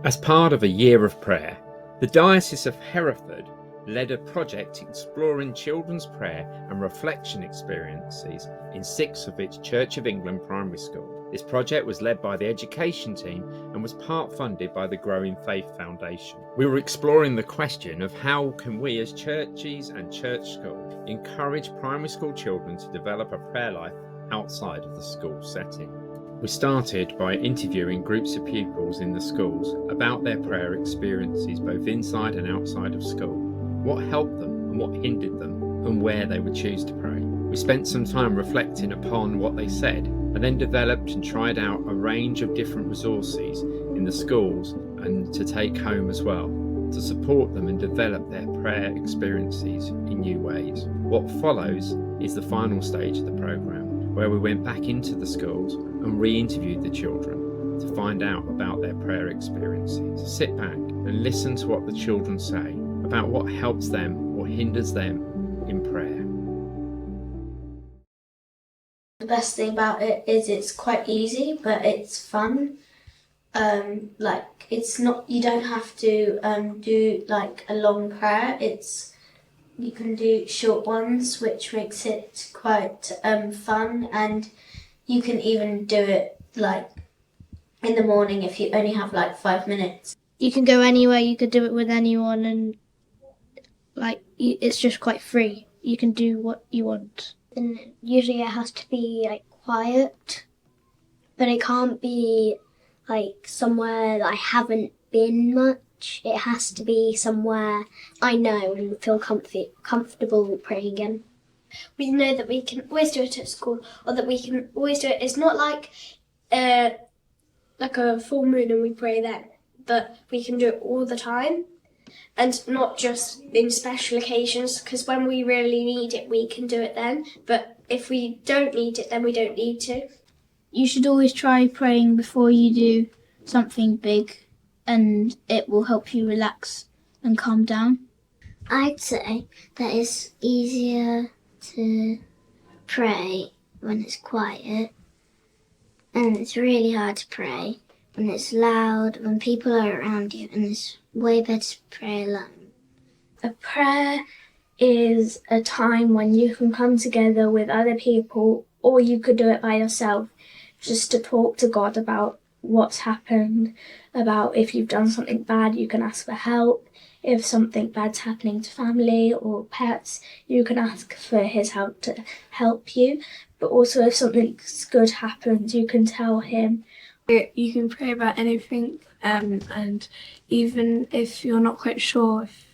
As part of a year of prayer, the Diocese of Hereford led a project exploring children's prayer and reflection experiences in 6 of its Church of England primary schools. This project was led by the education team and was part funded by the Growing Faith Foundation. We were exploring the question of how can we as churches and church schools encourage primary school children to develop a prayer life outside of the school setting. We started by interviewing groups of pupils in the schools about their prayer experiences both inside and outside of school, what helped them and what hindered them, and where they would choose to pray. We spent some time reflecting upon what they said and then developed and tried out a range of different resources in the schools and to take home as well, to support them and develop their prayer experiences in new ways. What follows is the final stage of the programme, where we went back into the schools and re-interviewed the children to find out about their prayer experiences. Sit back and listen to what the children say about what helps them or hinders them in prayer. The best thing about it is it's quite easy, but it's fun. It's not, you don't have to do like a long prayer. You can do short ones, which makes it quite fun, and you can even do it like in the morning if you only have like 5 minutes. You can go anywhere, you could do it with anyone, and it's just quite free. You can do what you want. And usually it has to be like quiet, but it can't be like somewhere that I haven't been much. It has to be somewhere I know and feel comfortable praying in. We know that we can always do it at school, or that we can always do it. It's not like a full moon and we pray then, but we can do it all the time, and not just in special occasions, because when we really need it, we can do it then. But if we don't need it, then we don't need to. You should always try praying before you do something big, and it will help you relax and calm down. I'd say that it's easier to pray when it's quiet, and it's really hard to pray when it's loud, when people are around you, and it's way better to pray alone. A prayer is a time when you can come together with other people, or you could do it by yourself, just to talk to God about what's happened, about if you've done something bad, you can ask for help. If something bad's happening to family or pets, you can ask for his help to help you. But also if something good happens, you can tell him. You can pray about anything, and even if you're not quite sure, if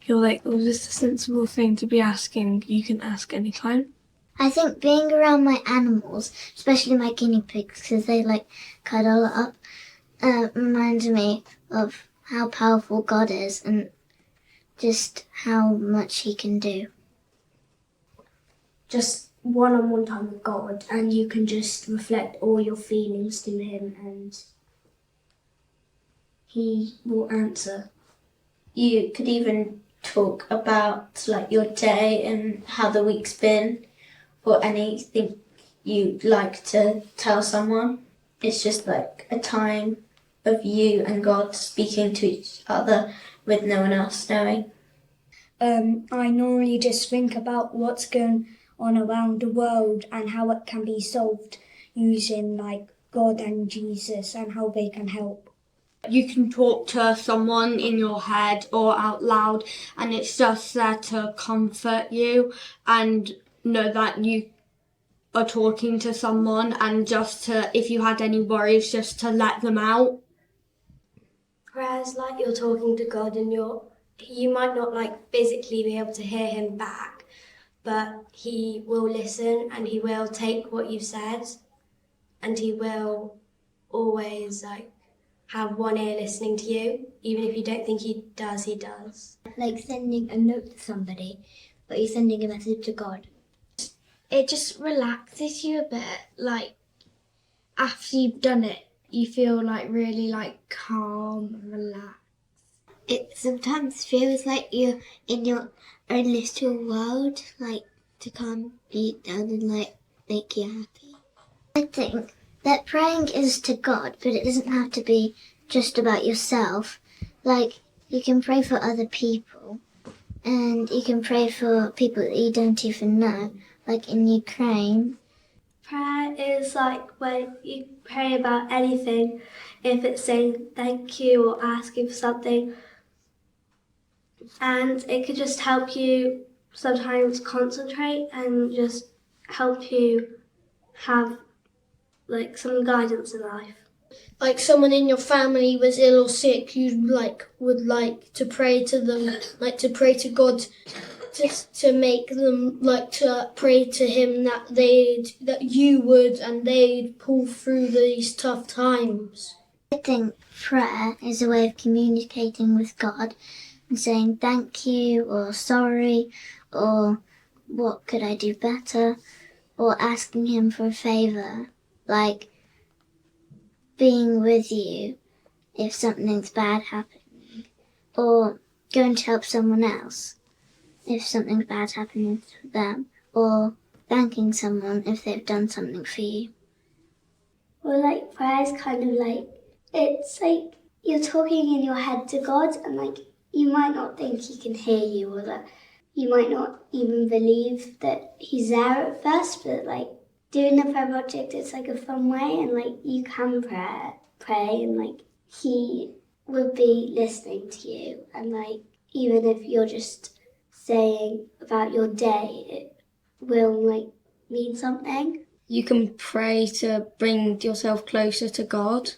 you're like, oh, this is a sensible thing to be asking, you can ask anytime. I think being around my animals, especially my guinea pigs, because they cuddle up, reminds me of how powerful God is and just how much he can do. Just one-on-one time with God, and you can just reflect all your feelings to him, and he will answer. You could even talk about your day and how the week's been, or anything you'd like to tell someone. It's just a time of you and God speaking to each other with no one else knowing. I normally just think about what's going on around the world and how it can be solved using God and Jesus and how they can help. You can talk to someone in your head or out loud, and it's just there to comfort you and know that you are talking to someone, and just to, if you had any worries, just to let them out. Prayers like you're talking to God, and you might not physically be able to hear him back, but he will listen and he will take what you've said, and he will always have one ear listening to you. Even if you don't think he does, he does. Like sending a note to somebody, but you're sending a message to God. It just relaxes you a bit. After you've done it, you feel really calm and relaxed. It sometimes feels like you're in your own little world, to calm you down and make you happy. I think that praying is to God, but it doesn't have to be just about yourself. Like, you can pray for other people, and you can pray for people that you don't even know, like in Ukraine. Prayer is like when you pray about anything, if it's saying thank you or asking for something, and it could just help you sometimes concentrate and just help you have like some guidance in life. Like someone in your family was ill or sick, you would like to pray to them, like to pray to God, to make them like to pray to Him that you would, and they'd pull through these tough times. I think prayer is a way of communicating with God and saying thank you or sorry or what could I do better, or asking Him for a favour, like being with you if something's bad happening, or going to help someone else if something bad happens to them, or thanking someone if they've done something for you. Well, like prayer is kind of like, it's like you're talking in your head to God, and like you might not think He can hear you, or that you might not even believe that He's there at first, but like doing the prayer project, it's like a fun way, and like you can pray and like He will be listening to you, and like even if you're just saying about your day, it will like mean something. You can pray to bring yourself closer to God.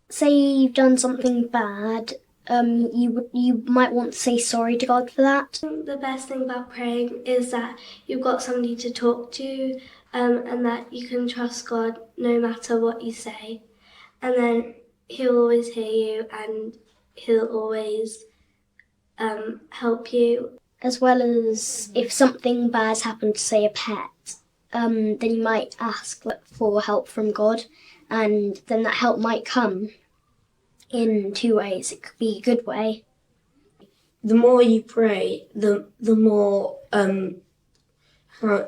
Say you've done something bad, you might want to say sorry to God for that. The best thing about praying is that you've got somebody to talk to, and that you can trust God no matter what you say, and then He'll always hear you, and He'll always help you. As well as if something bad's happened to, say, a pet, then you might ask for help from God, and then that help might come in two ways. It could be a good way. The more you pray, the more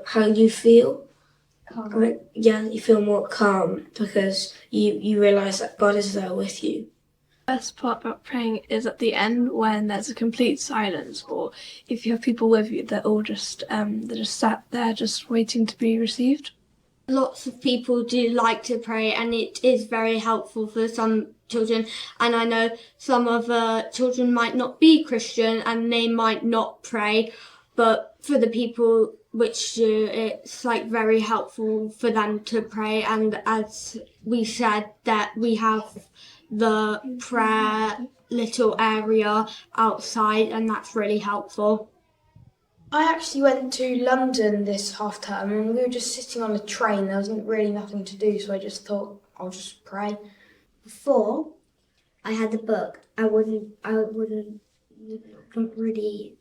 how you feel. Calm. You feel more calm because you realise that God is there with you. The best part about praying is at the end when there's a complete silence, or if you have people with you, they're all just sat there just waiting to be received. Lots of people do like to pray, and it is very helpful for some children, and I know some of the children might not be Christian and they might not pray, but for the people which do, it's like very helpful for them to pray. And as we said, that we have the prayer little area outside, and that's really helpful. I actually went to London this half term, and we were just sitting on a train. There wasn't really nothing to do, so I just thought I'll just pray. Before I had the book, I wouldn't really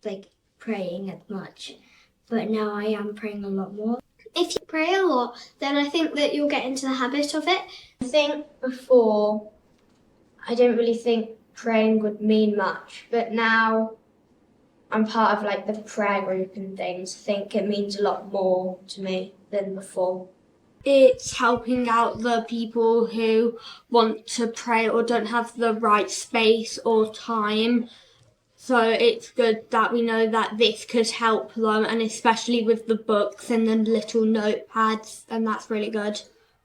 like praying as much, but now I am praying a lot more. If you pray a lot, then I think that you'll get into the habit of it. I think before, I didn't really think praying would mean much, but now I'm part of like the prayer group and things. I think it means a lot more to me than before. It's helping out the people who want to pray or don't have the right space or time. So it's good that we know that this could help them, and especially with the books and the little notepads, and that's really good.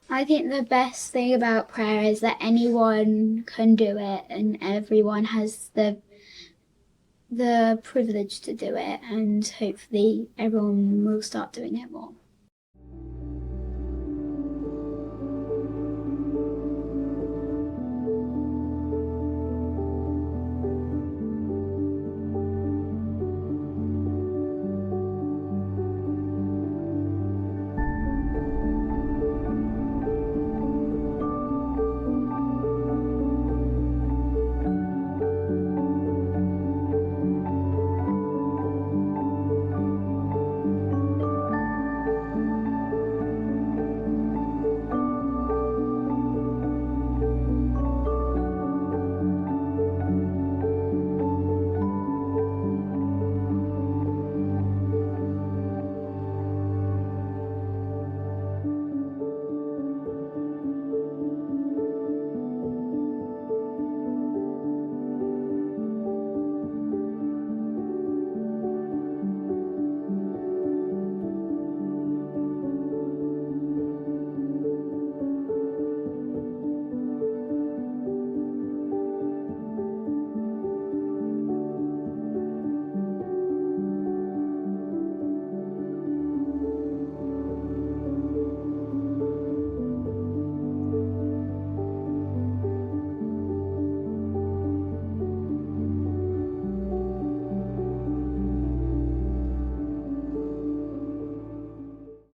I think the best thing about prayer is that anyone can do it, and everyone has the privilege to do it, and hopefully everyone will start doing it more.